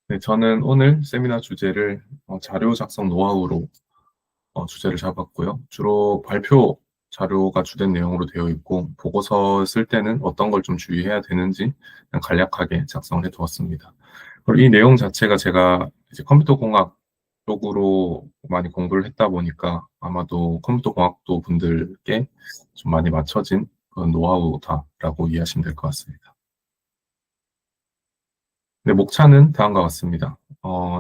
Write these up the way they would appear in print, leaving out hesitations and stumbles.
네, 저는 오늘 세미나 주제를 자료 작성 노하우로 주제를 잡았고요. 주로 발표 자료가 주된 내용으로 되어 있고, 보고서 쓸 때는 어떤 걸 좀 주의해야 되는지 그냥 간략하게 작성을 해두었습니다. 그리고 이 내용 자체가 제가 이제 컴퓨터 공학 쪽으로 많이 공부를 했다 보니까 아마도 컴퓨터 공학도 분들께 좀 많이 맞춰진 그런 노하우다라고 이해하시면 될 것 같습니다. 네, 목차는 다음과 같습니다.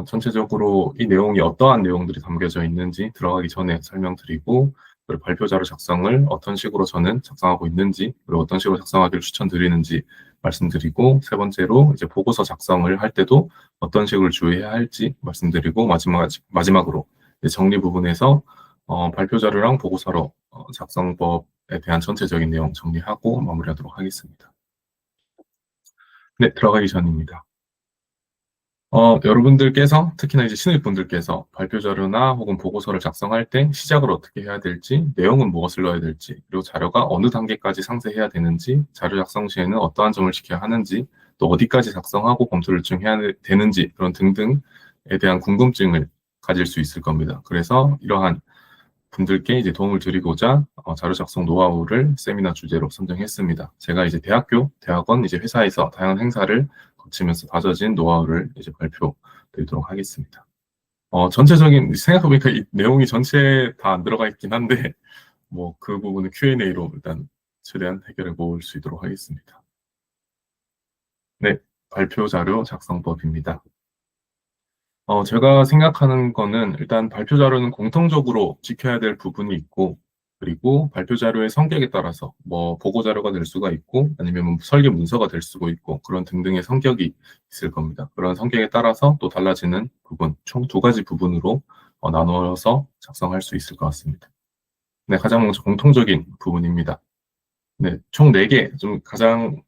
전체적으로 이 내용이 어떠한 내용들이 담겨져 있는지 들어가기 전에 설명드리고, 그리고 발표자료 작성을 어떤 식으로 저는 작성하고 있는지, 그리고 어떤 식으로 작성하기를 추천드리는지 말씀드리고, 세 번째로 이제 보고서 작성을 할 때도 어떤 식으로 주의해야 할지 말씀드리고, 마지막으로 이제 정리 부분에서 발표자료랑 보고서로 작성법에 대한 전체적인 내용 정리하고 마무리하도록 하겠습니다. 네, 들어가기 전입니다. 여러분들께서 특히나 이제 신입분들께서 발표 자료나 혹은 보고서를 작성할 때 시작을 어떻게 해야 될지, 내용은 무엇을 넣어야 될지, 그리고 자료가 어느 단계까지 상세해야 되는지, 자료 작성 시에는 어떠한 점을 지켜야 하는지, 또 어디까지 작성하고 검토를 요청해야 되는지, 그런 등등에 대한 궁금증을 가질 수 있을 겁니다. 그래서 이러한 분들께 이제 도움을 드리고자 자료 작성 노하우를 세미나 주제로 선정했습니다. 제가 이제 대학원, 이제 회사에서 다양한 행사를 거치면서 다져진 노하우를 이제 발표드리도록 하겠습니다. 전체적인 생각해보니까 이 내용이 전체 다 안 들어가 있긴 한데 뭐 그 부분은 Q&A로 일단 최대한 해결해 볼 수 있도록 하겠습니다. 네, 발표 자료 작성법입니다. 제가 생각하는 거는 일단 발표 자료는 공통적으로 지켜야 될 부분이 있고, 그리고 발표 자료의 성격에 따라서 뭐 보고 자료가 될 수가 있고, 아니면 뭐 설계 문서가 될 수가 있고, 그런 등등의 성격이 있을 겁니다. 그런 성격에 따라서 또 달라지는 부분, 총 두 가지 부분으로 나누어서 작성할 수 있을 것 같습니다. 네, 가장 먼저 공통적인 부분입니다. 네, 총 4개, 좀 가장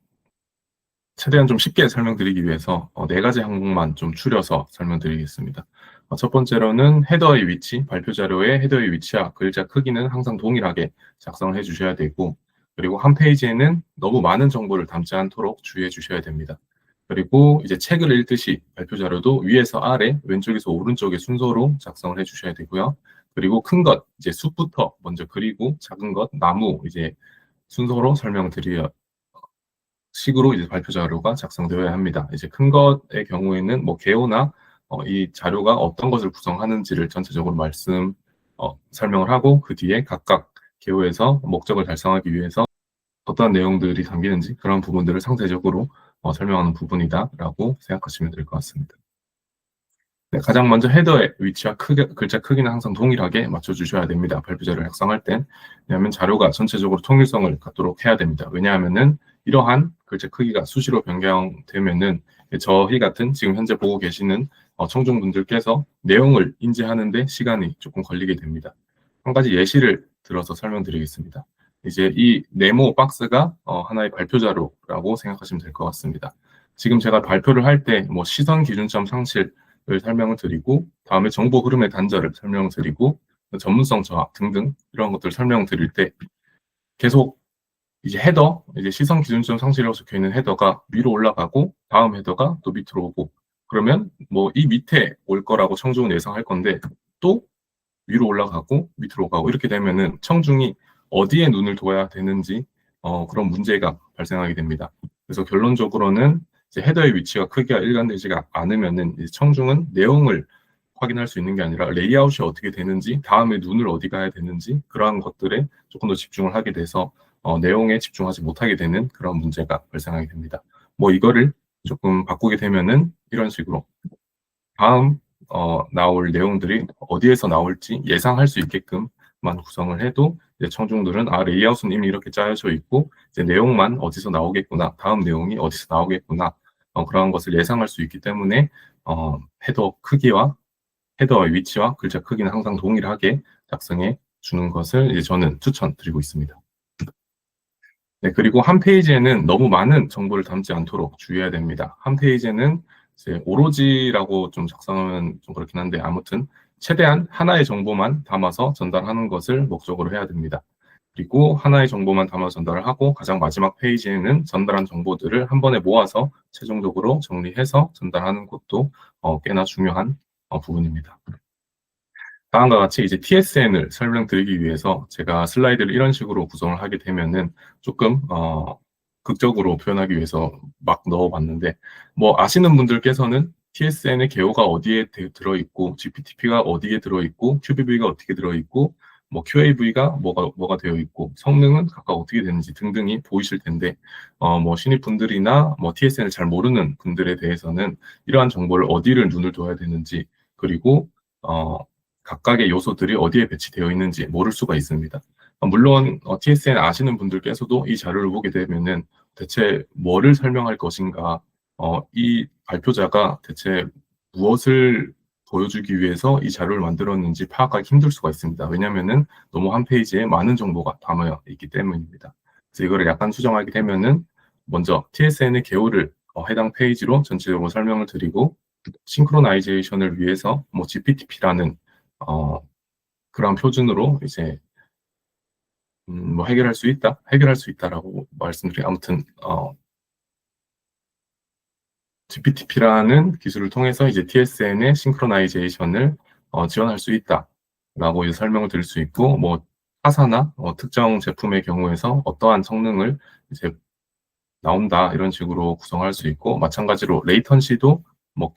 최대한 좀 쉽게 설명드리기 위해서 네 가지 항목만 좀 추려서 설명드리겠습니다. 첫 번째로는 헤더의 위치, 발표 자료의 헤더의 위치와 글자 크기는 항상 동일하게 작성을 해주셔야 되고, 그리고 한 페이지에는 너무 많은 정보를 담지 않도록 주의해 주셔야 됩니다. 그리고 이제 책을 읽듯이 발표 자료도 위에서 아래, 왼쪽에서 오른쪽의 순서로 작성을 해 주셔야 되고요. 그리고 큰 것, 이제 숲부터 먼저 그리고 작은 것, 나무, 이제 순서로 설명드려 식으로 이제 발표 자료가 작성되어야 합니다. 이제 큰 것의 경우에는 뭐 개요나 이 자료가 어떤 것을 구성하는지를 전체적으로 설명을 하고 그 뒤에 각각 개요에서 목적을 달성하기 위해서 어떠한 내용들이 담기는지 그런 부분들을 상세적으로 설명하는 부분이다라고 생각하시면 될 것 같습니다. 네, 가장 먼저 헤더의 위치와 글자 크기는 항상 동일하게 맞춰주셔야 됩니다. 발표자를 작성할 땐. 왜냐하면 자료가 전체적으로 통일성을 갖도록 해야 됩니다. 왜냐하면은 이러한 글자 크기가 수시로 변경되면은 저희 같은 지금 현재 보고 계시는 청중분들께서 내용을 인지하는데 시간이 조금 걸리게 됩니다. 한 가지 예시를 들어서 설명드리겠습니다. 이제 이 네모 박스가 하나의 발표 자료라고 생각하시면 될 것 같습니다. 지금 제가 발표를 할 때 뭐 시선 기준점 상실 설명을 드리고, 다음에 정보 흐름의 단절을 설명을 드리고, 전문성 저하 등등 이런 것들을 설명드릴 때 계속 이제 헤더, 이제 시선 기준점 상실이라고 적혀 있는 헤더가 위로 올라가고 다음 헤더가 또 밑으로 오고, 그러면 뭐 이 밑에 올 거라고 청중은 예상할 건데 또 위로 올라가고 밑으로 가고 이렇게 되면은 청중이 어디에 눈을 둬야 되는지 그런 문제가 발생하게 됩니다. 그래서 결론적으로는 이제 헤더의 위치가 크기가 일관되지가 않으면은 이제 청중은 내용을 확인할 수 있는 게 아니라 레이아웃이 어떻게 되는지, 다음에 눈을 어디 가야 되는지 그러한 것들에 조금 더 집중을 하게 돼서 내용에 집중하지 못하게 되는 그런 문제가 발생하게 됩니다. 뭐 이거를 조금 바꾸게 되면은 이런 식으로 다음 나올 내용들이 어디에서 나올지 예상할 수 있게끔만 구성을 해도 이제 청중들은 레이아웃은 이미 이렇게 짜여져 있고 이제 내용만 어디서 나오겠구나, 다음 내용이 어디서 나오겠구나 그러한 것을 예상할 수 있기 때문에 헤더 크기와 헤더의 위치와 글자 크기는 항상 동일하게 작성해 주는 것을 이제 저는 추천드리고 있습니다. 네, 그리고 한 페이지에는 너무 많은 정보를 담지 않도록 주의해야 됩니다. 한 페이지에는 이제 오로지라고 좀 작성하면 좀 그렇긴 한데 아무튼 최대한 하나의 정보만 담아서 전달하는 것을 목적으로 해야 됩니다. 그리고 하나의 정보만 담아 전달을 하고 가장 마지막 페이지에는 전달한 정보들을 한 번에 모아서 최종적으로 정리해서 전달하는 것도 꽤나 중요한 부분입니다. 다음과 같이 이제 TSN을 설명드리기 위해서 제가 슬라이드를 이런 식으로 구성을 하게 되면은 조금 극적으로 표현하기 위해서 막 넣어봤는데, 뭐 아시는 분들께서는 TSN의 개요가 어디에 들어있고 GPTP가 어디에 들어있고 QBV가 어떻게 들어있고 뭐 QAV가 뭐가 되어 있고 성능은 각각 어떻게 되는지 등등이 보이실 텐데, 뭐 신입 분들이나 뭐 TSN을 잘 모르는 분들에 대해서는 이러한 정보를 어디를 눈을 둬야 되는지, 그리고 각각의 요소들이 어디에 배치되어 있는지 모를 수가 있습니다. 물론 TSN 아시는 분들께서도 이 자료를 보게 되면은 대체 뭐를 설명할 것인가, 이 발표자가 대체 무엇을 보여주기 위해서 이 자료를 만들었는지 파악하기 힘들 수가 있습니다. 왜냐하면은 너무 한 페이지에 많은 정보가 담아 있기 때문입니다. 그래서 이거를 약간 수정하게 되면은 먼저 TSN의 개요를 해당 페이지로 전체적으로 설명을 드리고, 싱크로나이제이션을 위해서 뭐 GPTP라는 그런 표준으로 이제 뭐 해결할 수 있다라고 말씀드려요. 아무튼 GPTP라는 기술을 통해서 이제 TSN의 싱크로나이제이션을 지원할 수 있다라고 이제 설명을 드릴 수 있고, 뭐 타사나 특정 제품의 경우에서 어떠한 성능을 이제 나온다 이런 식으로 구성할 수 있고, 마찬가지로 레이턴시도 뭐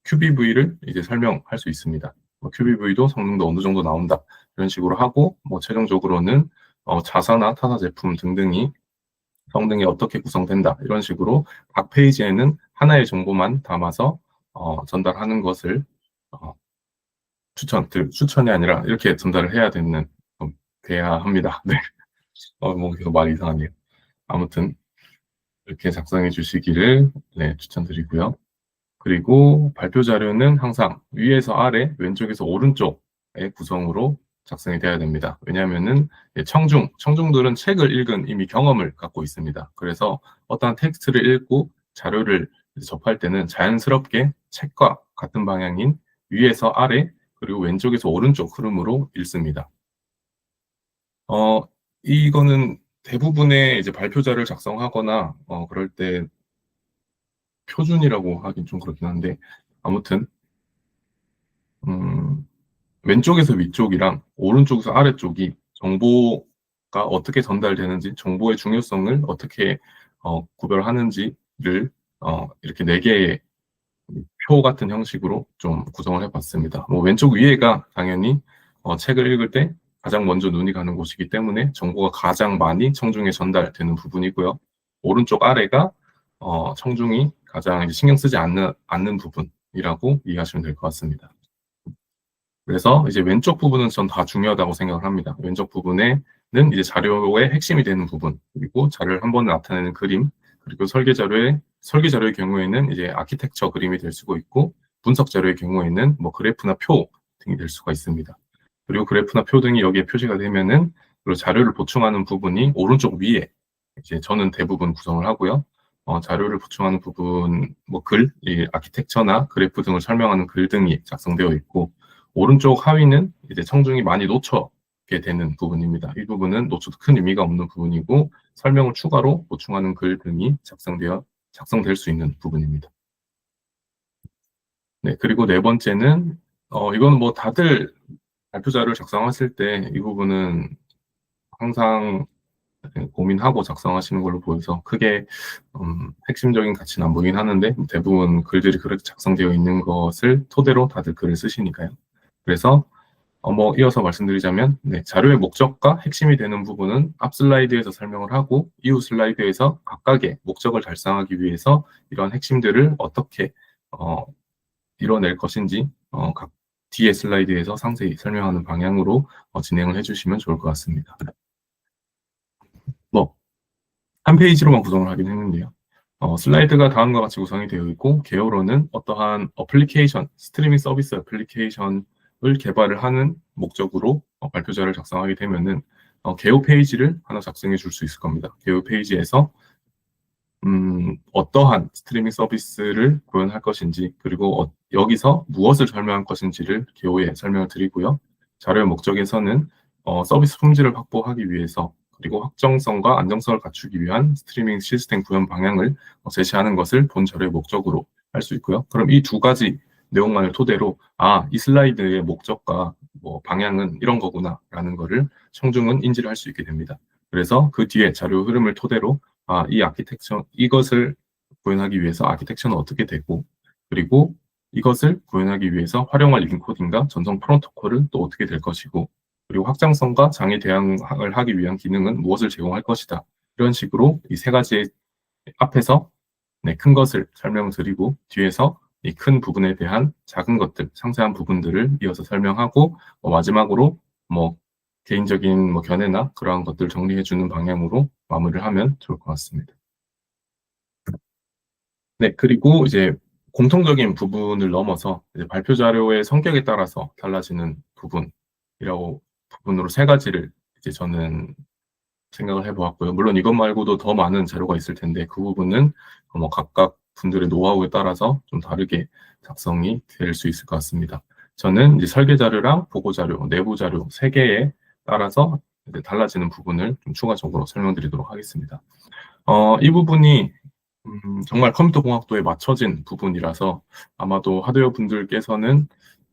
QBV를 이제 설명할 수 있습니다. 뭐 QBV도 성능도 어느 정도 나온다 이런 식으로 하고, 뭐 최종적으로는 자사나 타사 제품 등등이 성능이 어떻게 구성된다 이런 식으로 각 페이지에는 하나의 정보만 담아서 전달하는 것을 추천이 아니라 이렇게 전달을 돼야 합니다. 네. 뭐 계속 말이 이상하네요. 아무튼 이렇게 작성해 주시기를 추천드리고요. 그리고 발표 자료는 항상 위에서 아래, 왼쪽에서 오른쪽의 구성으로 작성이 돼야 됩니다. 왜냐하면은 청중들은 책을 읽은 이미 경험을 갖고 있습니다. 그래서 어떠한 텍스트를 읽고 자료를 접할 때는 자연스럽게 책과 같은 방향인 위에서 아래, 그리고 왼쪽에서 오른쪽 흐름으로 읽습니다. 이거는 대부분의 이제 발표자를 작성하거나 그럴 때 표준이라고 하긴 좀 그렇긴 한데, 아무튼 왼쪽에서 위쪽이랑 오른쪽에서 아래쪽이 정보가 어떻게 전달되는지, 정보의 중요성을 어떻게 구별하는지를 이렇게 네 개의 표 같은 형식으로 좀 구성을 해봤습니다. 뭐 왼쪽 위에가 당연히 책을 읽을 때 가장 먼저 눈이 가는 곳이기 때문에 정보가 가장 많이 청중에 전달되는 부분이고요. 오른쪽 아래가 청중이 가장 신경 쓰지 않는 부분이라고 이해하시면 될 것 같습니다. 그래서 이제 왼쪽 부분은 전 다 중요하다고 생각을 합니다. 왼쪽 부분에는 이제 자료의 핵심이 되는 부분, 그리고 자료를 한 번에 나타내는 그림, 그리고 설계 자료의 경우에는 이제 아키텍처 그림이 될 수가 있고, 분석 자료의 경우에는 뭐 그래프나 표 등이 될 수가 있습니다. 그리고 그래프나 표 등이 여기에 표시가 되면은, 그리고 자료를 보충하는 부분이 오른쪽 위에 이제 저는 대부분 구성을 하고요. 자료를 보충하는 부분, 뭐 이 아키텍처나 그래프 등을 설명하는 글 등이 작성되어 있고, 오른쪽 하위는 이제 청중이 많이 놓쳐게 되는 부분입니다. 이 부분은 놓쳐도 큰 의미가 없는 부분이고, 설명을 추가로 보충하는 글 등이 작성될 수 있는 부분입니다. 네, 그리고 네 번째는 이건 뭐 다들 발표 자료를 작성하실 때 이 부분은 항상 고민하고 작성하시는 걸로 보여서 크게 핵심적인 가치는 안 보이긴 하는데, 대부분 글들이 그렇게 작성되어 있는 것을 토대로 다들 글을 쓰시니까요. 그래서 뭐 이어서 말씀드리자면, 자료의 목적과 핵심이 되는 부분은 앞 슬라이드에서 설명을 하고, 이후 슬라이드에서 각각의 목적을 달성하기 위해서 이런 핵심들을 어떻게 이뤄낼 것인지 각 뒤에 슬라이드에서 상세히 설명하는 방향으로 진행을 해주시면 좋을 것 같습니다. 뭐 한 페이지로만 구성을 하긴 했는데요. 슬라이드가 다음과 같이 구성이 되어 있고, 개요로는 어떠한 스트리밍 서비스 애플리케이션을 개발을 하는 목적으로 발표자를 작성하게 되면은 개요 페이지를 하나 작성해 줄 수 있을 겁니다. 개요 페이지에서 어떠한 스트리밍 서비스를 구현할 것인지, 그리고 여기서 무엇을 설명할 것인지를 개요에 설명을 드리고요. 자료의 목적에서는 서비스 품질을 확보하기 위해서 그리고 확정성과 안정성을 갖추기 위한 스트리밍 시스템 구현 방향을 제시하는 것을 본 자료의 목적으로 할 수 있고요. 그럼 이 두 가지 내용만을 토대로 이 슬라이드의 목적과 뭐 방향은 이런 거구나라는 거를 청중은 인지를 할 수 있게 됩니다. 그래서 그 뒤에 자료 흐름을 토대로 이 아키텍처 이것을 구현하기 위해서 아키텍처는 어떻게 되고 그리고 이것을 구현하기 위해서 활용할 인코딩과 전송 프로토콜은 또 어떻게 될 것이고 그리고 확장성과 장애 대응을 하기 위한 기능은 무엇을 제공할 것이다. 이런 식으로 이 세 가지 앞에서 큰 것을 설명드리고 뒤에서 이 큰 부분에 대한 작은 것들, 상세한 부분들을 이어서 설명하고 마지막으로 뭐 개인적인 뭐 견해나 그러한 것들 정리해주는 방향으로 마무리를 하면 좋을 것 같습니다. 네, 그리고 이제 공통적인 부분을 넘어서 이제 발표 자료의 성격에 따라서 달라지는 부분으로 세 가지를 이제 저는 생각을 해보았고요. 물론 이것 말고도 더 많은 자료가 있을 텐데 그 부분은 뭐 각각 분들의 노하우에 따라서 좀 다르게 작성이 될 수 있을 것 같습니다. 저는 이제 설계 자료랑 보고 자료, 내부 자료 세 개에 따라서 이제 달라지는 부분을 좀 추가적으로 설명드리도록 하겠습니다. 이 부분이 정말 컴퓨터 공학도에 맞춰진 부분이라서 아마도 하드웨어 분들께서는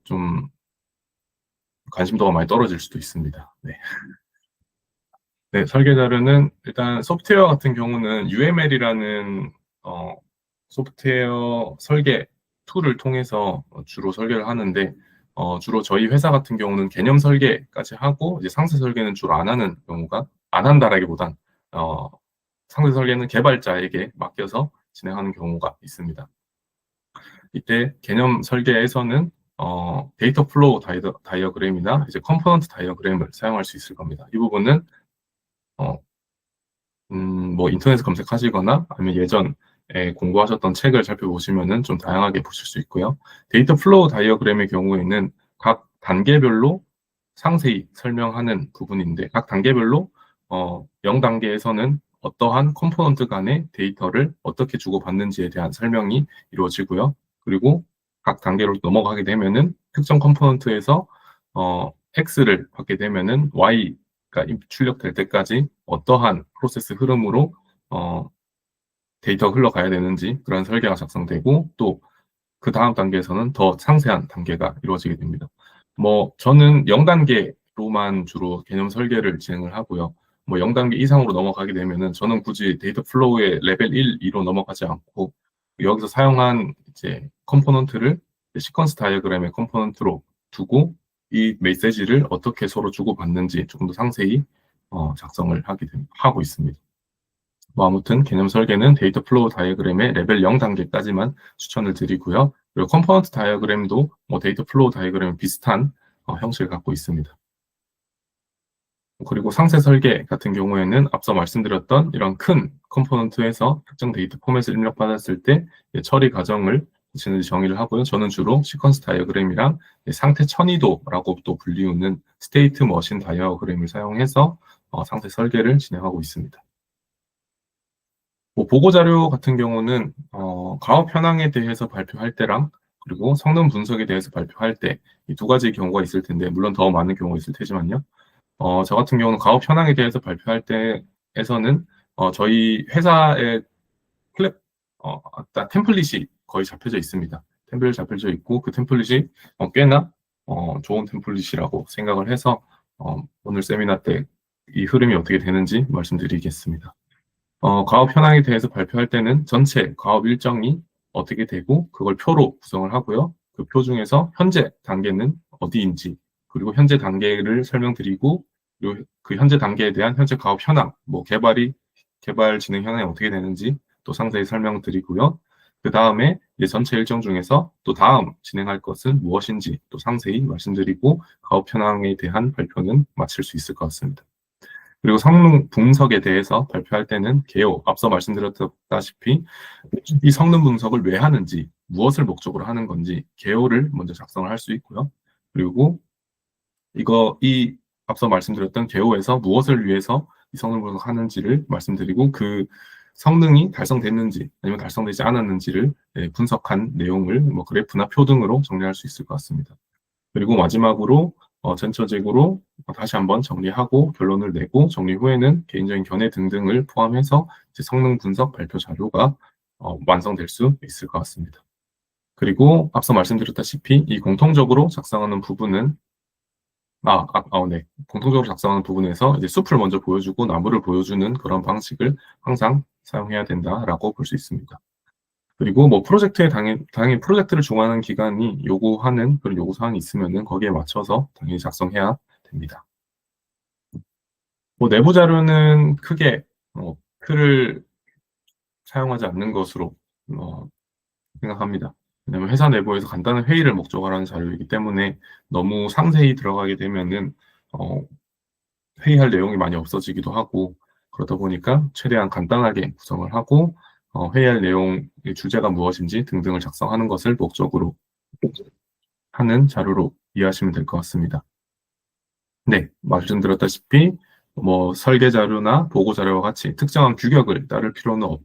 좀 관심도가 많이 떨어질 수도 있습니다. 네. 네, 설계 자료는 일단 소프트웨어 같은 경우는 UML이라는 소프트웨어 설계 툴을 통해서 주로 설계를 하는데 주로 저희 회사 같은 경우는 개념 설계까지 하고 이제 상세 설계는 주로 안 하는 경우가 안 한다라기보단 상세 설계는 개발자에게 맡겨서 진행하는 경우가 있습니다. 이때 개념 설계에서는 데이터 플로우 다이어그램이나 이제 컴포넌트 다이어그램을 사용할 수 있을 겁니다. 이 부분은 뭐 인터넷에 검색하시거나 아니면 예전에 공부하셨던 책을 살펴보시면은 좀 다양하게 보실 수 있고요. 데이터 플로우 다이어그램의 경우에는 각 단계별로 상세히 설명하는 부분인데 각 단계별로 0단계에서는 어떠한 컴포넌트 간의 데이터를 어떻게 주고받는지에 대한 설명이 이루어지고요. 그리고 각 단계로 넘어가게 되면은 특정 컴포넌트에서 X를 받게 되면은 Y가 출력될 때까지 어떠한 프로세스 흐름으로 데이터가 흘러가야 되는지 그런 설계가 작성되고 또 그 다음 단계에서는 더 상세한 단계가 이루어지게 됩니다. 뭐 저는 0단계로만 주로 개념 설계를 진행을 하고요. 뭐 0단계 이상으로 넘어가게 되면은 저는 굳이 데이터 플로우의 레벨 1, 2로 넘어가지 않고 여기서 사용한 이제 컴포넌트를 시퀀스 다이어그램의 컴포넌트로 두고 이 메시지를 어떻게 서로 주고받는지 조금 더 상세히 작성을 하고 있습니다. 뭐 아무튼 개념 설계는 데이터 플로우 다이어그램의 레벨 0단계까지만 추천을 드리고요. 그리고 컴포넌트 다이어그램도 뭐 데이터 플로우 다이어그램 비슷한 형식을 갖고 있습니다. 그리고 상세 설계 같은 경우에는 앞서 말씀드렸던 이런 큰 컴포넌트에서 특정 데이터 포맷을 입력받았을 때 처리 과정을 정의를 하고요. 저는 주로 시퀀스 다이어그램이랑 상태 천이도라고 또 불리우는 스테이트 머신 다이어그램을 사용해서 상세 설계를 진행하고 있습니다. 뭐 보고 자료 같은 경우는 가업 현황에 대해서 발표할 때랑 그리고 성능 분석에 대해서 발표할 때 이 두 가지 경우가 있을 텐데 물론 더 많은 경우가 있을 테지만요. 저 같은 경우는 가업 현황에 대해서 발표할 때에서는 저희 회사의 템플릿이 거의 잡혀져 있습니다. 템플릿 잡혀져 있고 그 템플릿이 꽤나 좋은 템플릿이라고 생각을 해서 오늘 세미나 때 이 흐름이 어떻게 되는지 말씀드리겠습니다. 가업 현황에 대해서 발표할 때는 전체 가업 일정이 어떻게 되고 그걸 표로 구성을 하고요. 그 표 중에서 현재 단계는 어디인지 그리고 현재 단계를 설명드리고 그리고 그 현재 단계에 대한 현재 가업 현황, 뭐 개발 진행 현황이 어떻게 되는지 또 상세히 설명드리고요. 그 다음에 이제 전체 일정 중에서 또 다음 진행할 것은 무엇인지 또 상세히 말씀드리고 가업 현황에 대한 발표는 마칠 수 있을 것 같습니다. 그리고 성능 분석에 대해서 발표할 때는 개요, 앞서 말씀드렸다시피 이 성능 분석을 왜 하는지, 무엇을 목적으로 하는 건지 개요를 먼저 작성을 할 수 있고요. 그리고 이 앞서 말씀드렸던 개요에서 무엇을 위해서 이 성능 분석을 하는지를 말씀드리고 그 성능이 달성됐는지 아니면 달성되지 않았는지를 분석한 내용을 뭐 그래프나 표 등으로 정리할 수 있을 것 같습니다. 그리고 마지막으로 전체적으로 다시 한번 정리하고 결론을 내고 정리 후에는 개인적인 견해 등등을 포함해서 이제 성능 분석 발표 자료가 완성될 수 있을 것 같습니다. 그리고 앞서 말씀드렸다시피 이 공통적으로 작성하는 부분은 네. 공통적으로 작성하는 부분에서 이제 숲을 먼저 보여주고 나무를 보여주는 그런 방식을 항상 사용해야 된다라고 볼 수 있습니다. 그리고 뭐 프로젝트에 당연히 프로젝트를 주관하는 기관이 요구하는 그런 요구사항이 있으면은 거기에 맞춰서 당연히 작성해야 됩니다. 뭐 내부 자료는 크게 틀을 사용하지 않는 것으로 생각합니다. 왜냐면 회사 내부에서 간단한 회의를 목적으로 하는 자료이기 때문에 너무 상세히 들어가게 되면은 회의할 내용이 많이 없어지기도 하고 그러다 보니까 최대한 간단하게 구성을 하고 회의할 내용의 주제가 무엇인지 등등을 작성하는 것을 목적으로 하는 자료로 이해하시면 될 것 같습니다. 네, 말씀드렸다시피 뭐 설계 자료나 보고 자료와 같이 특정한 규격을 따를 필요는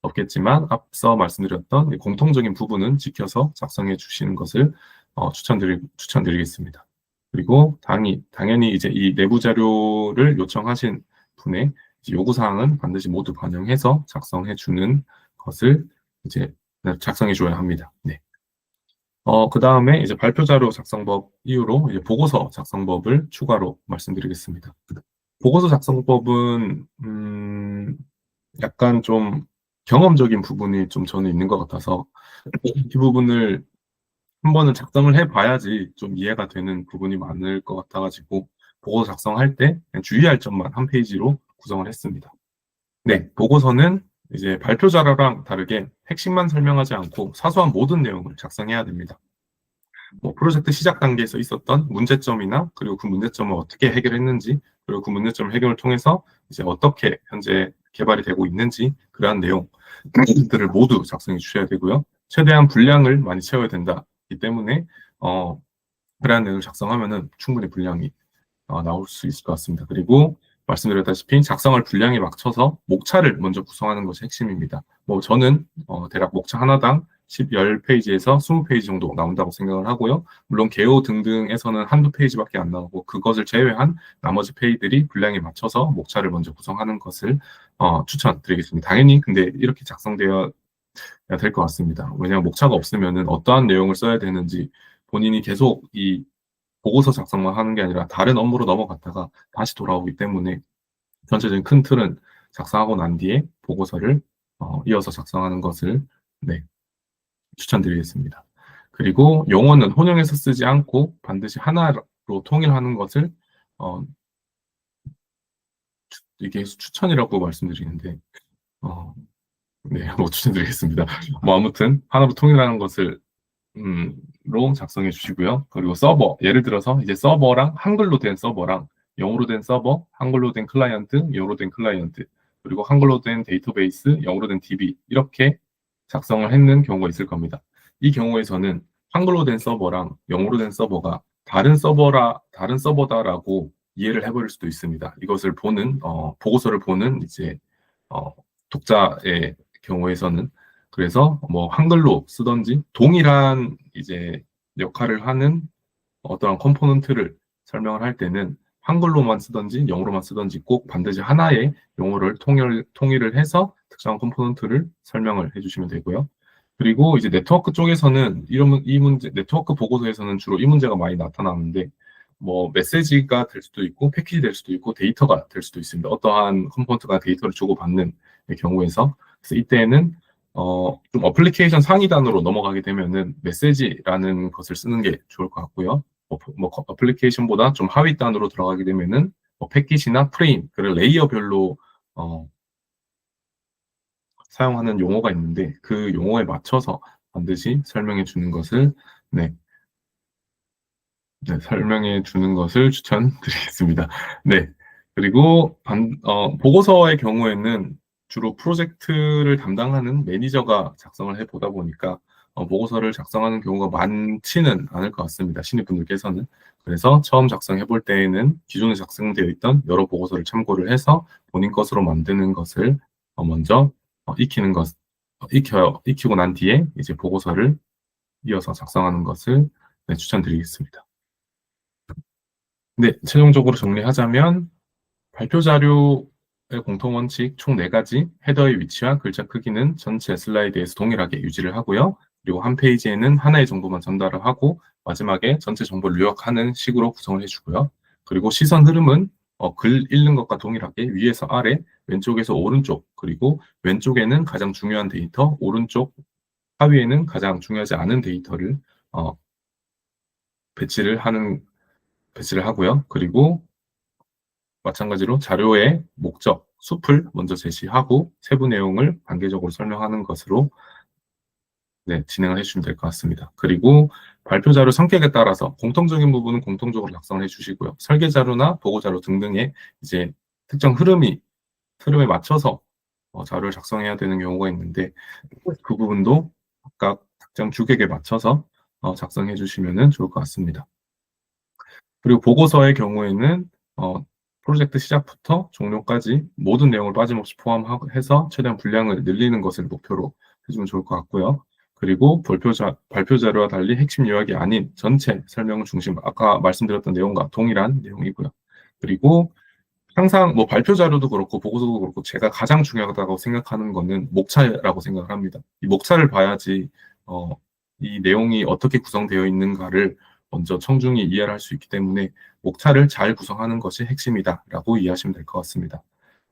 없겠지만 앞서 말씀드렸던 공통적인 부분은 지켜서 작성해 주시는 것을 추천드리겠습니다. 그리고 당연히 이제 이 내부 자료를 요청하신 분의 요구사항은 반드시 모두 반영해서 작성해 주는 것을 이제 작성해 줘야 합니다. 네. 그 다음에 이제 발표 자료 작성법 이후로 이제 보고서 작성법을 추가로 말씀드리겠습니다. 보고서 작성법은 약간 좀 경험적인 부분이 좀 저는 있는 것 같아서 이 부분을 한 번은 작성을 해봐야지 좀 이해가 되는 부분이 많을 것 같아가지고 보고서 작성할 때 그냥 주의할 점만 한 페이지로 구성을 했습니다. 네, 보고서는 이제 발표 자료랑 다르게 핵심만 설명하지 않고 사소한 모든 내용을 작성해야 됩니다. 뭐 프로젝트 시작 단계에서 있었던 문제점이나 그리고 그 문제점을 어떻게 해결했는지 그리고 그 문제점 해결을 통해서 이제 어떻게 현재 개발이 되고 있는지 그러한 내용들을 모두 작성해 주셔야 되고요. 최대한 분량을 많이 채워야 된다기 때문에 그러한 내용을 작성하면은 충분히 분량이 나올 수 있을 것 같습니다. 그리고 말씀드렸다시피 작성할 분량에 맞춰서 목차를 먼저 구성하는 것이 핵심입니다. 뭐 저는 대략 목차 하나당 10페이지에서 20페이지 정도 나온다고 생각을 하고요. 물론 개요 등등에서는 한두 페이지밖에 안 나오고 그것을 제외한 나머지 페이지들이 분량에 맞춰서 목차를 먼저 구성하는 것을 추천드리겠습니다. 당연히 근데 이렇게 작성되어야 될 것 같습니다. 왜냐하면 목차가 없으면은 어떠한 내용을 써야 되는지 본인이 계속 이 보고서 작성만 하는 게 아니라 다른 업무로 넘어갔다가 다시 돌아오기 때문에 전체적인 큰 틀은 작성하고 난 뒤에 보고서를 이어서 작성하는 것을 네, 추천드리겠습니다. 그리고 용어는 혼용해서 쓰지 않고 반드시 하나로 통일하는 것을 이게 추천이라고 말씀드리는데 네, 뭐 추천드리겠습니다. 뭐 아무튼 하나로 통일하는 것을 로 작성해 주시고요. 그리고 서버, 예를 들어서 이제 서버랑 한글로 된 서버랑 영어로 된 서버, 한글로 된 클라이언트, 영어로 된 클라이언트, 그리고 한글로 된 데이터베이스, 영어로 된 DB 이렇게 작성을 했는 경우가 있을 겁니다. 이 경우에서는 한글로 된 서버랑 영어로 된 서버가 다른 서버다라고 이해를 해버릴 수도 있습니다. 이것을 보는 보고서를 보는 이제 독자의 경우에서는 그래서 뭐 한글로 쓰던지 동일한 이제 역할을 하는 어떠한 컴포넌트를 설명을 할 때는 한글로만 쓰던지 영어로만 쓰던지 꼭 반드시 하나의 용어를 통일을 해서 특정한 컴포넌트를 설명을 해주시면 되고요. 그리고 이제 네트워크 쪽에서는 이 문제, 네트워크 보고서에서는 주로 이 문제가 많이 나타나는데 뭐 메시지가 될 수도 있고 패키지 될 수도 있고 데이터가 될 수도 있습니다. 어떠한 컴포넌트가 데이터를 주고받는 경우에서 그래서 이때는 좀 어플리케이션 상위 단으로 넘어가게 되면은 메시지라는 것을 쓰는 게 좋을 것 같고요. 어플리케이션보다 좀 하위 단으로 들어가게 되면은 패키지나 프레임, 그 레이어별로 사용하는 용어가 있는데 그 용어에 맞춰서 반드시 설명해 주는 것을 네, 설명해 주는 것을 추천드리겠습니다. 네. 그리고 보고서의 경우에는 주로 프로젝트를 담당하는 매니저가 작성을 해보다 보니까 보고서를 작성하는 경우가 많지는 않을 것 같습니다. 신입분들께서는. 그래서 처음 작성해 볼 때에는 기존에 작성되어 있던 여러 보고서를 참고를 해서 본인 것으로 만드는 것을 먼저 익히고 난 뒤에 이제 보고서를 이어서 작성하는 것을 네, 추천드리겠습니다. 네, 최종적으로 정리하자면 발표 자료의 공통 원칙 총 4가지, 헤더의 위치와 글자 크기는 전체 슬라이드에서 동일하게 유지를 하고요. 그리고 한 페이지에는 하나의 정보만 전달을 하고 마지막에 전체 정보를 요약하는 식으로 구성을 해주고요. 그리고 시선 흐름은 글 읽는 것과 동일하게 위에서 아래, 왼쪽에서 오른쪽, 그리고 왼쪽에는 가장 중요한 데이터, 오른쪽 하위에는 가장 중요하지 않은 데이터를 어, 배치를 하고요. 그리고 마찬가지로 자료의 목적, 숲을 먼저 제시하고 세부 내용을 단계적으로 설명하는 것으로 네, 진행을 해주시면 될 것 같습니다. 그리고 발표 자료 성격에 따라서 공통적인 부분은 공통적으로 작성을 해주시고요. 설계 자료나 보고 자료 등등의 이제 특정 흐름에 맞춰서 자료를 작성해야 되는 경우가 있는데 그 부분도 각각 특정 규격에 맞춰서 작성해 주시면 좋을 것 같습니다. 그리고 보고서의 경우에는 프로젝트 시작부터 종료까지 모든 내용을 빠짐없이 포함해서 최대한 분량을 늘리는 것을 목표로 해주면 좋을 것 같고요. 그리고 발표 자료와 달리 핵심 요약이 아닌 전체 설명을 중심, 아까 말씀드렸던 내용과 동일한 내용이고요. 그리고 항상 뭐 발표 자료도 그렇고 보고서도 그렇고 제가 가장 중요하다고 생각하는 거는 목차라고 생각을 합니다. 이 목차를 봐야지 이 내용이 어떻게 구성되어 있는가를 먼저 청중이 이해를 할 수 있기 때문에 목차를 잘 구성하는 것이 핵심이다라고 이해하시면 될 것 같습니다.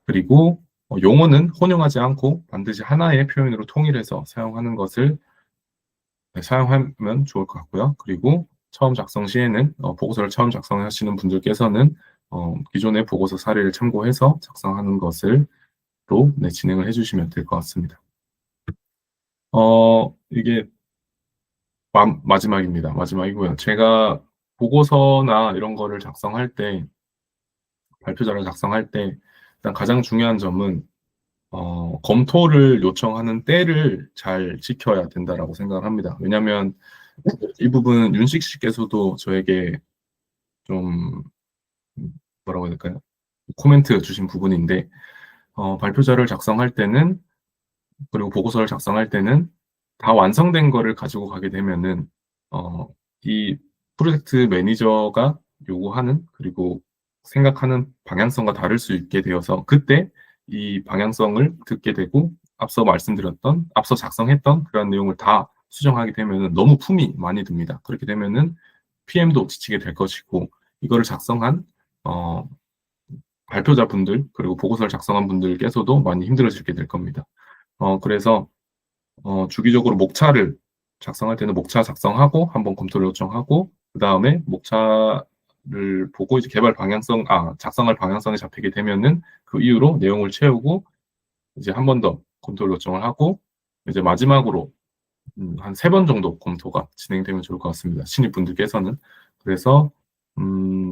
그리고 용어는 혼용하지 않고 반드시 하나의 표현으로 통일해서 사용하는 것을 사용하면 좋을 것 같고요. 그리고 처음 작성 시에는 보고서를 처음 작성하시는 분들께서는 기존의 보고서 사례를 참고해서 작성하는 것을 네, 진행을 해주시면 될 것 같습니다. 이게 마지막입니다. 마지막이고요. 제가 보고서나 이런 거를 작성할 때, 발표 자료 작성할 때, 일단 가장 중요한 점은 검토를 요청하는 때를 잘 지켜야 된다라고 생각을 합니다. 왜냐하면 이 부분 윤식 씨께서도 저에게 좀 뭐라고 해야 될까요? 코멘트 주신 부분인데 발표 자료를 작성할 때는 그리고 보고서를 작성할 때는 다 완성된 거를 가지고 가게 되면은 이 프로젝트 매니저가 요구하는 그리고 생각하는 방향성과 다를 수 있게 되어서 그때 이 방향성을 듣게 되고 앞서 작성했던 그런 내용을 다 수정하게 되면은 너무 품이 많이 듭니다. 그렇게 되면은 PM도 지치게 될 것이고 이거를 작성한 발표자 분들 그리고 보고서를 작성한 분들께서도 많이 힘들어지게 될 겁니다. 그래서 주기적으로 목차를 작성할 때는 목차 작성하고 한번 검토를 요청하고 그 다음에 목차를 보고 이제 작성할 방향성이 잡히게 되면은 그 이후로 내용을 채우고 이제 한 번 더 검토를 요청을 하고 이제 마지막으로 한 3번 정도 검토가 진행되면 좋을 것 같습니다. 신입분들께서는. 그래서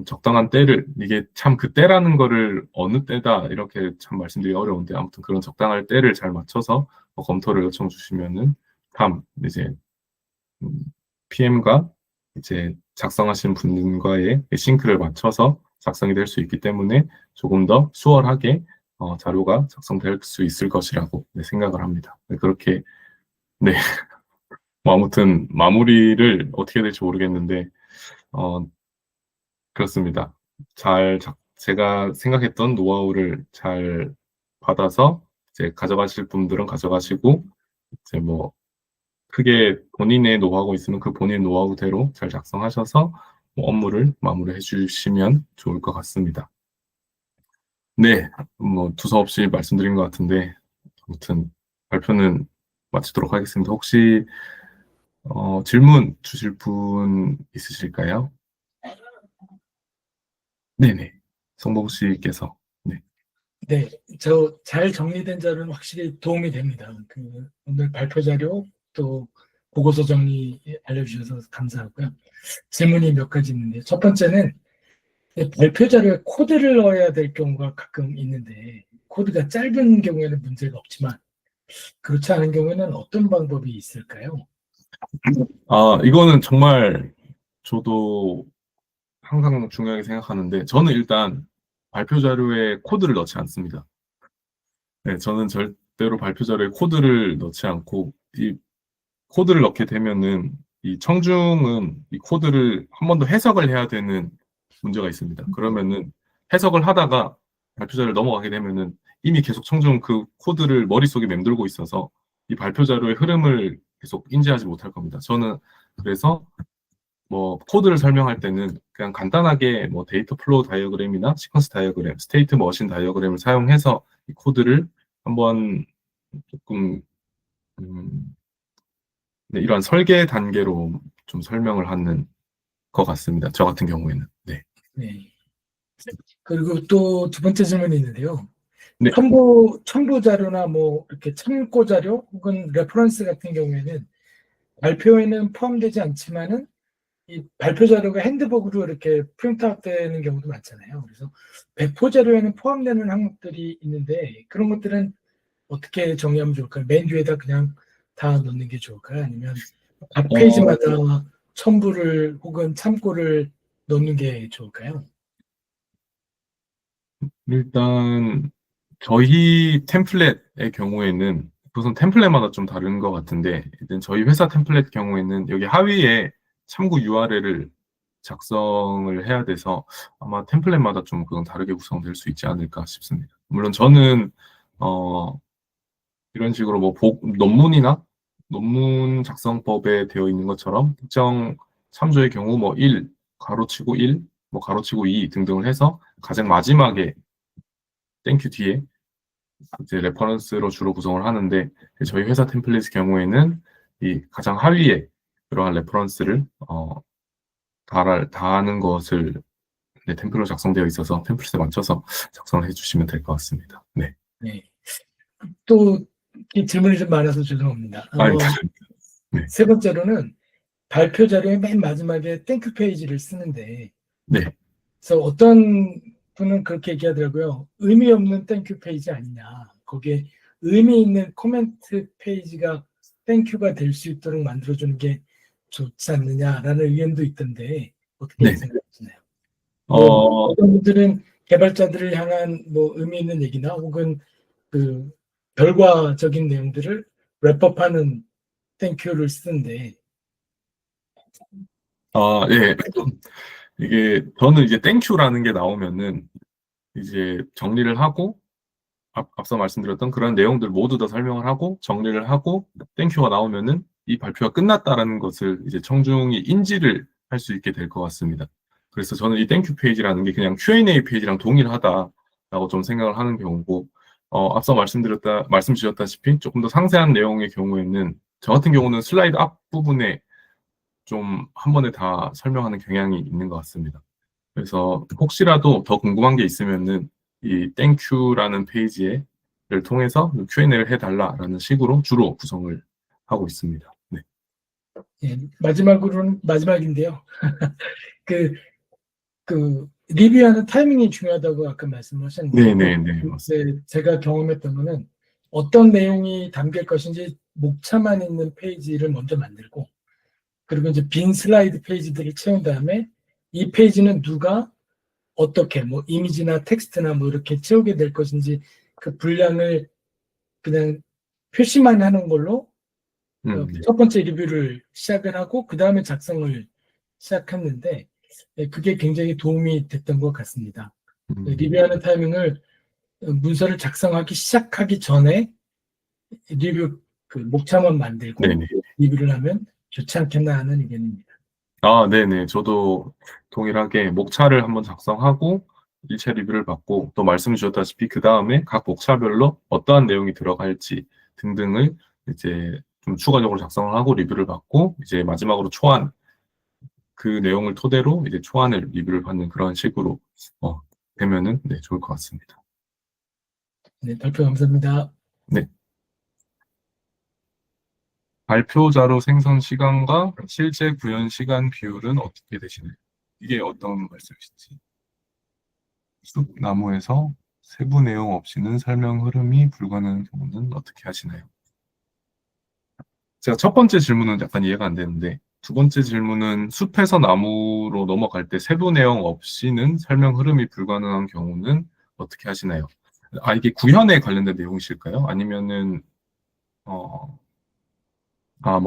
적당한 때를 이게 참 그 때라는 거를 어느 때다 이렇게 참 말씀드리기 어려운데 아무튼 그런 적당할 때를 잘 맞춰서 검토를 요청 주시면은 참 이제 PM과 이제 작성하신 분과의 싱크를 맞춰서 작성이 될 수 있기 때문에 조금 더 수월하게 자료가 작성될 수 있을 것이라고 생각을 합니다. 그렇게 네. 뭐 아무튼 마무리를 어떻게 될지 모르겠는데 그렇습니다. 제가 생각했던 노하우를 잘 받아서 이제 가져가실 분들은 가져가시고 이제 뭐 크게 본인의 노하우가 있으면 그 본인 노하우대로 잘 작성하셔서 뭐 업무를 마무리해 주시면 좋을 것 같습니다. 네, 뭐 두서없이 말씀드린 것 같은데 아무튼 발표는 마치도록 하겠습니다. 혹시 질문 주실 분 있으실까요? 네네. 성봉 씨께서. 네. 네, 저 잘 정리된 자료는 확실히 도움이 됩니다. 오늘 발표 자료 또 보고서 정리 알려주셔서 감사하고요. 질문이 몇 가지 있는데 첫 번째는 발표 자료에 코드를 넣어야 될 경우가 가끔 있는데 코드가 짧은 경우에는 문제가 없지만 그렇지 않은 경우에는 어떤 방법이 있을까요? 이거는 정말 저도 항상 중요하게 생각하는데 저는 일단 발표 자료에 코드를 넣지 않습니다. 네, 저는 절대로 발표 자료에 코드를 넣지 않고 이 코드를 넣게 되면은 이 청중은 이 코드를 한 번 더 해석을 해야 되는 문제가 있습니다. 그러면은 해석을 하다가 발표자를 넘어가게 되면은 이미 계속 청중 그 코드를 머릿속에 맴돌고 있어서 이 발표 자료의 흐름을 계속 인지하지 못할 겁니다. 저는 그래서 뭐 코드를 설명할 때는 그냥 간단하게 뭐 데이터 플로우 다이어그램이나 시퀀스 다이어그램, 스테이트 머신 다이어그램을 사용해서 이 코드를 한번 조금 네, 이런 설계 단계로 좀 설명을 하는 것 같습니다. 저 같은 경우에는. 네. 네. 그리고 또 두 번째 질문이 있는데요. 네. 첨부 자료나 뭐 이렇게 참고 자료 혹은 레퍼런스 같은 경우에는 발표에는 포함되지 않지만은 이 발표 자료가 핸드북으로 이렇게 프린트아웃 되는 경우도 많잖아요. 그래서 배포 자료에는 포함되는 항목들이 있는데 그런 것들은 어떻게 정리하면 좋을까요? 맨 뒤에다 그냥 다 넣는 게 좋을까요? 아니면 각 페이지마다 첨부를 혹은 참고를 넣는 게 좋을까요? 일단 저희 템플릿의 경우에는 우선 템플릿마다 좀 다른 것 같은데 일단 저희 회사 템플릿 경우에는 여기 하위에 참고 URL을 작성을 해야 돼서 아마 템플릿마다 좀 그건 다르게 구성될 수 있지 않을까 싶습니다. 물론 저는 이런 식으로 뭐 논문이나 논문 작성법에 되어 있는 것처럼 특정 참조의 경우 뭐 1, 가로치고 1, 뭐 가로치고 2 등등을 해서 가장 마지막에 땡큐 뒤에 이제 레퍼런스로 주로 구성을 하는데 저희 회사 템플릿의 경우에는 이 가장 하위에 그러한 레퍼런스를 다하는 것을 네, 템플로 작성되어 있어서 템플릿에 맞춰서 작성을 해주시면 될 것 같습니다. 네. 네. 또 질문이 좀 많아서 죄송합니다. 네. 세 번째로는 발표 자료의 맨 마지막에 땡큐 페이지를 쓰는데 네. 그래서 어떤 분은 그렇게 얘기하더라고요. 의미 없는 땡큐 페이지 아니냐. 거기에 의미 있는 코멘트 페이지가 땡큐가 될 수 있도록 만들어주는 게 좋지 않느냐라는 의견도 있던데 어떻게 네. 생각하시나요? 뭐 어, 어떤 분들은 개발자들을 향한 뭐 의미 있는 얘기나 혹은 그 결과적인 내용들을 랩업하는 땡큐를 쓰는데 예. 이게 저는 이제 땡큐라는 게 나오면은 이제 정리를 하고 앞서 말씀드렸던 그런 내용들 모두 다 설명을 하고 정리를 하고 땡큐가 나오면은 이 발표가 끝났다라는 것을 이제 청중이 인지를 할 수 있게 될 것 같습니다. 그래서 저는 이 땡큐 페이지라는 게 그냥 Q&A 페이지랑 동일하다라고 좀 생각을 하는 경우고 앞서 말씀 주셨다시피 조금 더 상세한 내용의 경우에는 저 같은 경우는 슬라이드 앞부분에 좀 한 번에 다 설명하는 경향이 있는 것 같습니다. 그래서 혹시라도 더 궁금한 게 있으면은 이 땡큐라는 페이지를 통해서 Q&A를 해달라라는 식으로 주로 구성을 하고 있습니다. 네. 예, 마지막인데요. 그, 리뷰하는 타이밍이 중요하다고 아까 말씀하셨는데요. 네네네, 맞습니다. 네, 제가 경험했던 거는 어떤 내용이 담길 것인지 목차만 있는 페이지를 먼저 만들고 그리고 이제 빈 슬라이드 페이지들을 채운 다음에 이 페이지는 누가 어떻게 뭐 이미지나 텍스트나 뭐 이렇게 채우게 될 것인지 그 분량을 그냥 표시만 하는 걸로 네. 첫 번째 리뷰를 시작을 하고 그 다음에 작성을 시작했는데 그게 굉장히 도움이 됐던 것 같습니다. 리뷰하는 타이밍을 문서를 작성하기 시작하기 전에 리뷰 그 목차만 만들고 네네. 리뷰를 하면 좋지 않겠나 하는 의견입니다. 네네. 저도 동일하게 목차를 한번 작성하고 일체 리뷰를 받고 또 말씀 주셨다시피 그 다음에 각 목차별로 어떠한 내용이 들어갈지 등등을 이제 좀 추가적으로 작성을 하고 리뷰를 받고 이제 마지막으로 초안 그 내용을 토대로 이제 초안을 리뷰를 받는 그런 식으로 되면은 네, 좋을 것 같습니다. 네, 발표 감사합니다. 네. 발표 자료 생성 시간과 실제 구현 시간 비율은 어떻게 되시나요? 이게 어떤 말씀이신지. 숲나무에서 세부 내용 없이는 설명 흐름이 불가능한 경우는 어떻게 하시나요? 제가 첫 번째 질문은 약간 이해가 안 되는데 두 번째 질문은 숲에서 나무로 넘어갈 때 세부 내용 없이는 설명 흐름이 불가능한 경우는 어떻게 하시나요? 이게 구현에 관련된 내용이실까요? 아니면은 뭐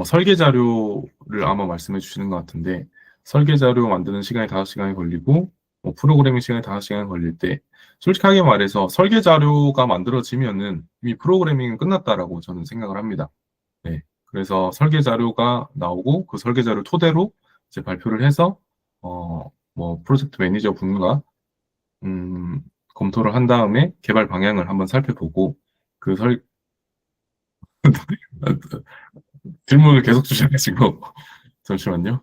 설계 자료를 아마 말씀해 주시는 것 같은데 설계 자료 만드는 시간이 5시간이 걸리고 뭐 프로그래밍 시간이 5시간 걸릴 때 솔직하게 말해서 설계 자료가 만들어지면은 이미 프로그래밍은 끝났다라고 저는 생각을 합니다. 네. 그래서 설계 자료가 나오고 그 설계 자료 토대로 이제 발표를 해서 뭐 프로젝트 매니저 분과 검토를 한 다음에 개발 방향을 한번 살펴보고 그 질문을 계속 주셔가지고 잠시만요.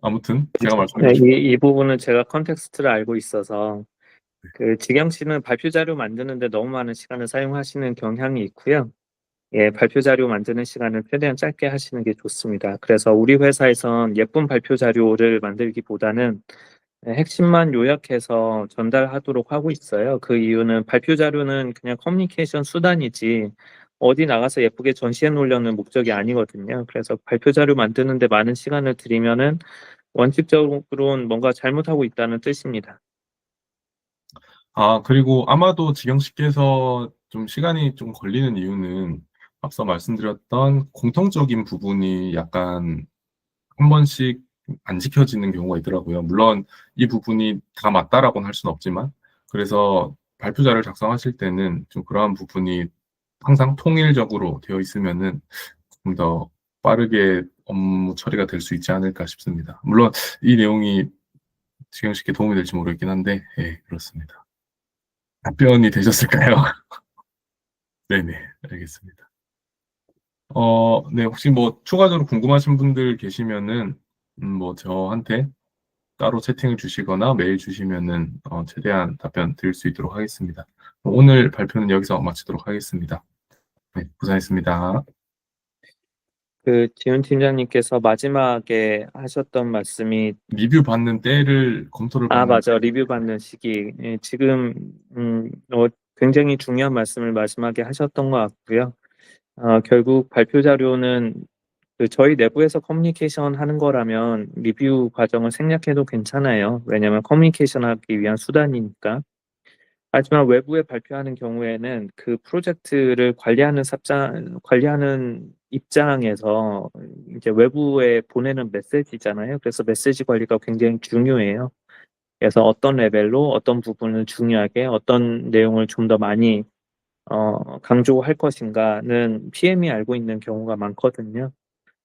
아무튼 제가 네, 말씀드린 중 이 부분은 제가 컨텍스트를 알고 있어서 그 지경 씨는 발표 자료 만드는데 너무 많은 시간을 사용하시는 경향이 있고요. 예, 발표 자료 만드는 시간을 최대한 짧게 하시는 게 좋습니다. 그래서 우리 회사에선 예쁜 발표 자료를 만들기보다는 핵심만 요약해서 전달하도록 하고 있어요. 그 이유는 발표 자료는 그냥 커뮤니케이션 수단이지 어디 나가서 예쁘게 전시해 놓으려는 목적이 아니거든요. 그래서 발표 자료 만드는데 많은 시간을 들이면은 원칙적으로는 뭔가 잘못하고 있다는 뜻입니다. 그리고 아마도 지경 씨께서 좀 시간이 좀 걸리는 이유는 앞서 말씀드렸던 공통적인 부분이 약간 한 번씩 안 지켜지는 경우가 있더라고요. 물론 이 부분이 다 맞다라고는 할 수는 없지만, 그래서 발표자를 작성하실 때는 좀 그러한 부분이 항상 통일적으로 되어 있으면은 좀 더 빠르게 업무 처리가 될 수 있지 않을까 싶습니다. 물론 이 내용이 지경 씨께 도움이 될지 모르겠긴 한데, 예, 그렇습니다. 답변이 되셨을까요? 네네, 알겠습니다. 네, 혹시 뭐 추가적으로 궁금하신 분들 계시면은, 뭐 저한테 따로 채팅을 주시거나 메일 주시면은, 최대한 답변 드릴 수 있도록 하겠습니다. 오늘 발표는 여기서 마치도록 하겠습니다. 네, 고생했습니다. 그 지훈 팀장님께서 마지막에 하셨던 말씀이 리뷰 받는 때를 검토를 받는, 맞아. 리뷰 받는 시기. 예, 지금 굉장히 중요한 말씀을 마지막에 하셨던 것 같고요. 결국 발표 자료는 그 저희 내부에서 커뮤니케이션 하는 거라면 리뷰 과정을 생략해도 괜찮아요. 왜냐하면 커뮤니케이션 하기 위한 수단이니까. 하지만 외부에 발표하는 경우에는 그 프로젝트를 관리하는 입장에서 이제 외부에 보내는 메시지잖아요. 그래서 메시지 관리가 굉장히 중요해요. 그래서 어떤 레벨로 어떤 부분을 중요하게 어떤 내용을 좀 더 많이 강조할 것인가는 PM이 알고 있는 경우가 많거든요.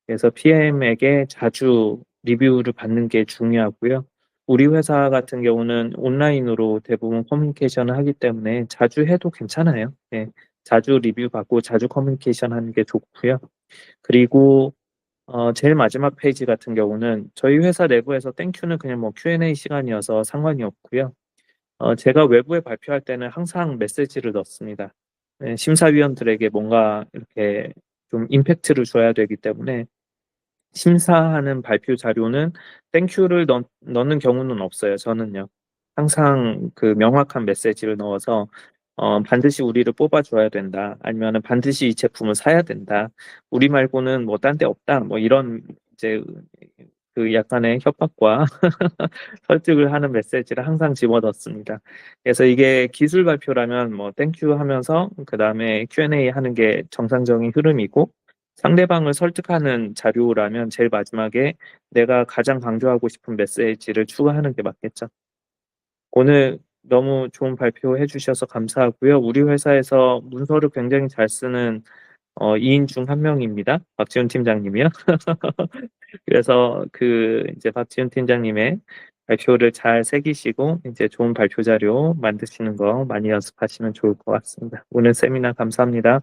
그래서 PM에게 자주 리뷰를 받는 게 중요하고요. 우리 회사 같은 경우는 온라인으로 대부분 커뮤니케이션을 하기 때문에 자주 해도 괜찮아요. 네, 자주 리뷰 받고 자주 커뮤니케이션 하는 게 좋고요. 그리고 제일 마지막 페이지 같은 경우는 저희 회사 내부에서 땡큐는 그냥 뭐 Q&A 시간이어서 상관이 없고요. 제가 외부에 발표할 때는 항상 메시지를 넣습니다. 네, 심사위원들에게 뭔가 이렇게 좀 임팩트를 줘야 되기 때문에 심사하는 발표 자료는 땡큐를 넣는 경우는 없어요. 저는요. 항상 그 명확한 메시지를 넣어서 반드시 우리를 뽑아줘야 된다. 아니면은 반드시 이 제품을 사야 된다. 우리 말고는 뭐 딴 데 없다. 뭐 이런 이제 그 약간의 협박과 설득을 하는 메시지를 항상 집어넣습니다. 그래서 이게 기술 발표라면 뭐 땡큐 하면서 그다음에 Q&A 하는 게 정상적인 흐름이고 상대방을 설득하는 자료라면 제일 마지막에 내가 가장 강조하고 싶은 메시지를 추가하는 게 맞겠죠. 오늘 너무 좋은 발표해 주셔서 감사하고요. 우리 회사에서 문서를 굉장히 잘 쓰는 2인 중 한 명입니다. 박지훈 팀장님이요. 그래서 그 이제 박지훈 팀장님의 발표를 잘 새기시고 이제 좋은 발표 자료 만드시는 거 많이 연습하시면 좋을 것 같습니다. 오늘 세미나 감사합니다.